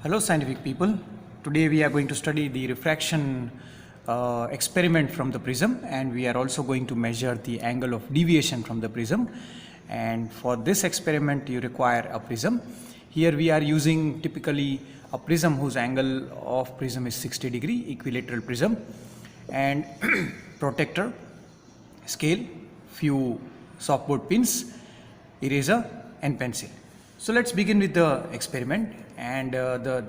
Hello scientific people. Today we are going to study the refraction experiment from the prism, and we are also going to measure the angle of deviation from the prism. And for this experiment you require a prism. Here we are using typically a prism whose angle of prism is 60 degree, equilateral prism, and protector, scale, few softboard pins, eraser and pencil. So let's begin with the experiment, and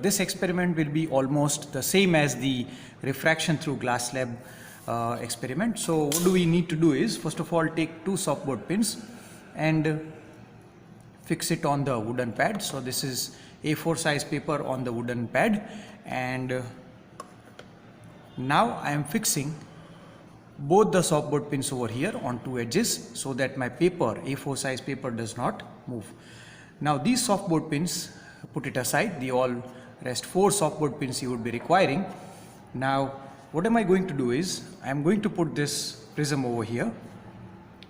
this experiment will be almost the same as the refraction through glass slab experiment. So what do we need to do is, first of all, take two softboard pins and fix it on the wooden pad. So this is A4 size paper on the wooden pad, and now I am fixing both the softboard pins over here on two edges so that my paper, A4 size paper, does not move. Now these softboard pins, put it aside, the all rest four softboard pins you would be requiring. Now what am I going to do is, I am going to put this prism over here,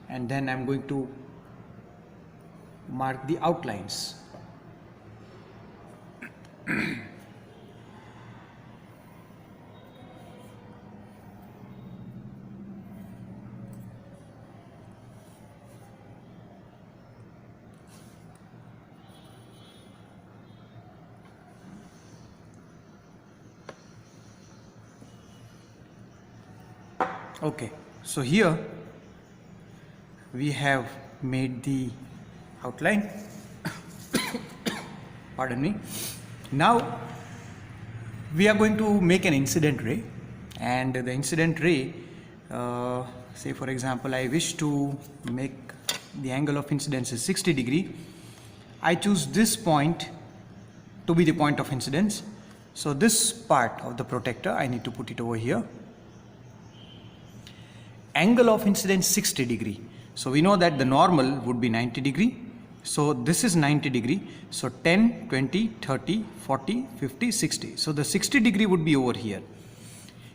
and then I am going to mark the outlines. Okay, so here we have made the outline. Pardon me. Now we are going to make an incident ray, and the incident ray, say for example I wish to make the angle of incidence is 60 degree. I choose this point to be the point of incidence. So this part of the protector, I need to put it over here. Angle of incidence 60 degree. So we know that the normal would be 90 degree. So this is 90 degree. So 10, 20, 30, 40, 50, 60. So the 60 degree would be over here.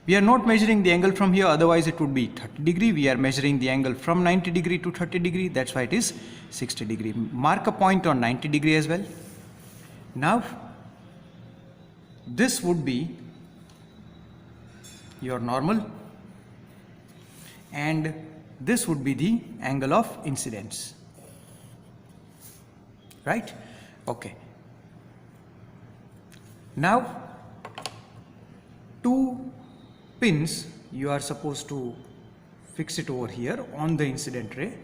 We are not measuring the angle from here, otherwise it would be 30 degree. We are measuring the angle from 90 degree to 30 degree. That's why it is 60 degree. Mark a point on 90 degree as well. Now this would be your normal, and this would be the angle of incidence, right? Okay. Now two pins you are supposed to fix it over here on the incident ray.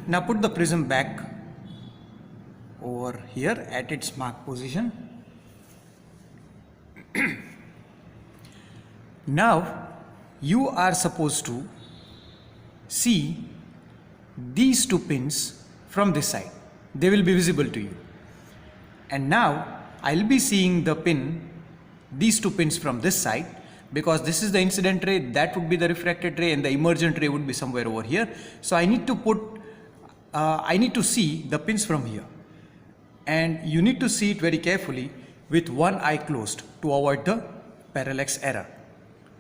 Now put the prism back over here at its marked position. Now you are supposed to see these two pins from this side. They will be visible to you. And now I will be seeing the pin, these two pins from this side, because this is the incident ray, that would be the refracted ray, and the emergent ray would be somewhere over here. So I need to see the pins from here. And you need to see it very carefully with one eye closed to avoid the parallax error.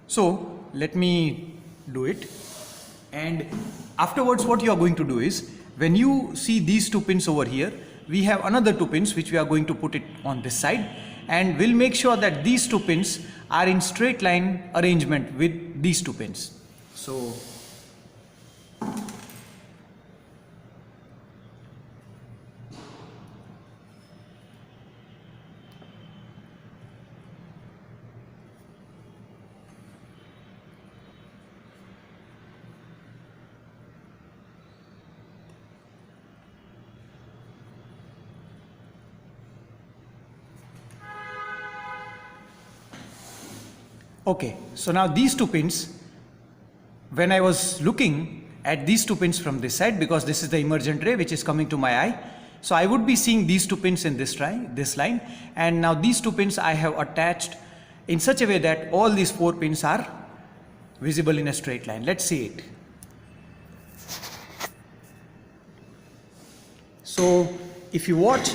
So let me do it, and afterwards what you are going to do is, when you see these two pins over here, we have another two pins which we are going to put it on this side, and we'll make sure that these two pins are in straight line arrangement with these two pins. So okay, so now these two pins, when I was looking at these two pins from this side, because this is the emergent ray which is coming to my eye, so I would be seeing these two pins in this line, and now these two pins I have attached in such a way that all these four pins are visible in a straight line. Let's see it. So if you watch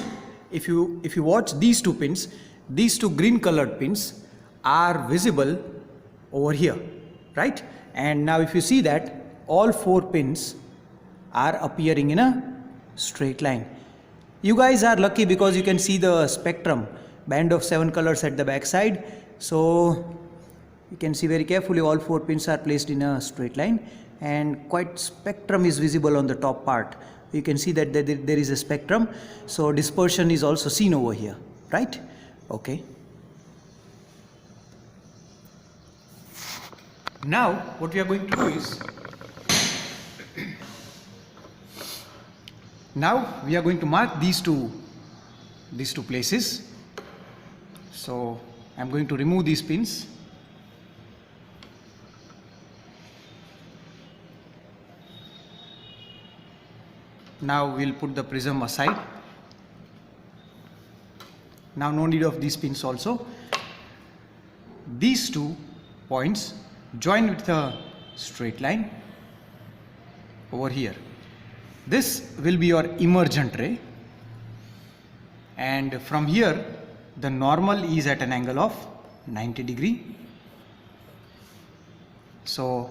these two pins, these two green colored pins are visible over here. right? And now if you see that all 4 pins are appearing in a straight line. You guys are lucky because you can see the spectrum band of 7 colors at the back side. So you can see very carefully all 4 pins are placed in a straight line, and quite spectrum is visible on the top part. You can see that there is a spectrum, so dispersion is also seen over here, right? Okay. Now what we are going to do is, now we are going to mark these two places. So I am going to remove these pins. Now we'll put the prism aside. Now no need of these pins also. These 2 points join with a straight line over here. This will be your emergent ray, and from here the normal is at an angle of 90 degree. So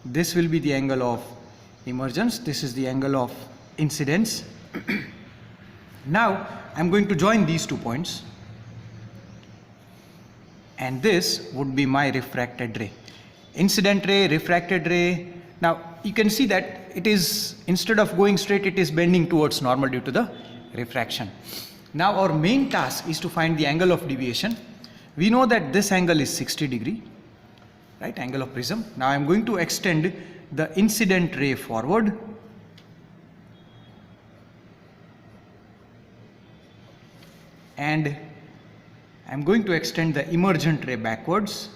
this will be the angle of emergence, this is the angle of incidence. Now I am going to join these 2 points, and this would be my refracted ray. Incident ray, refracted ray. Now you can see that it is, instead of going straight, it is bending towards normal due to the refraction. Now our main task is to find the angle of deviation. We know that this angle is 60 degree, right, angle of prism. Now I am going to extend the incident ray forward, and I am going to extend the emergent ray backwards.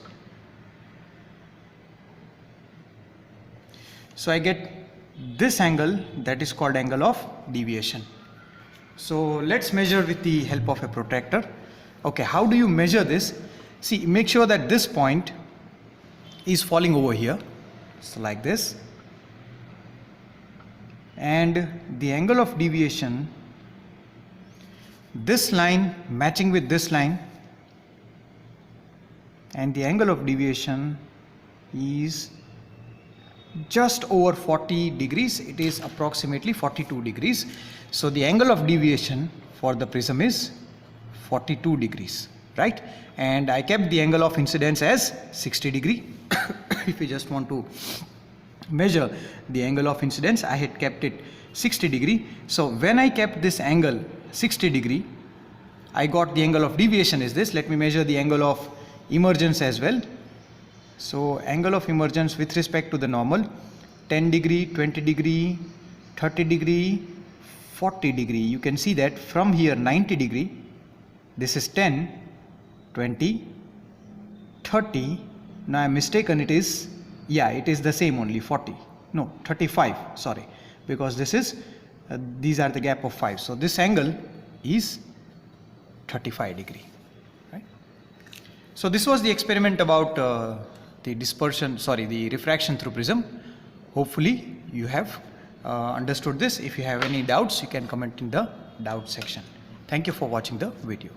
So I get this angle, that is called angle of deviation. So let's measure with the help of a protractor. Okay, how do you measure this? See, make sure that this point is falling over here, so like this, and the angle of deviation, this line matching with this line, and the angle of deviation is just over 40 degrees. It is approximately 42 degrees. So the angle of deviation for the prism is 42 degrees, right? And I kept the angle of incidence as 60 degree. If you just want to measure the angle of incidence, I had kept it 60 degree. So when I kept this angle 60 degree, I got the angle of deviation is this. Let me measure the angle of emergence as well. So angle of emergence with respect to the normal, 10 degree, 20 degree, 30 degree, 40 degree. You can see that from here 90 degree, this is 10, 20, 30. Now I am mistaken, it is, yeah, it is the same only, 40. No, 35, sorry, because this is, these are the gap of 5. So this angle is 35 degree. Right? So this was the experiment about the dispersion, the refraction through prism. Hopefully you have understood this. If you have any doubts, you can comment in the doubt section. Thank you for watching the video.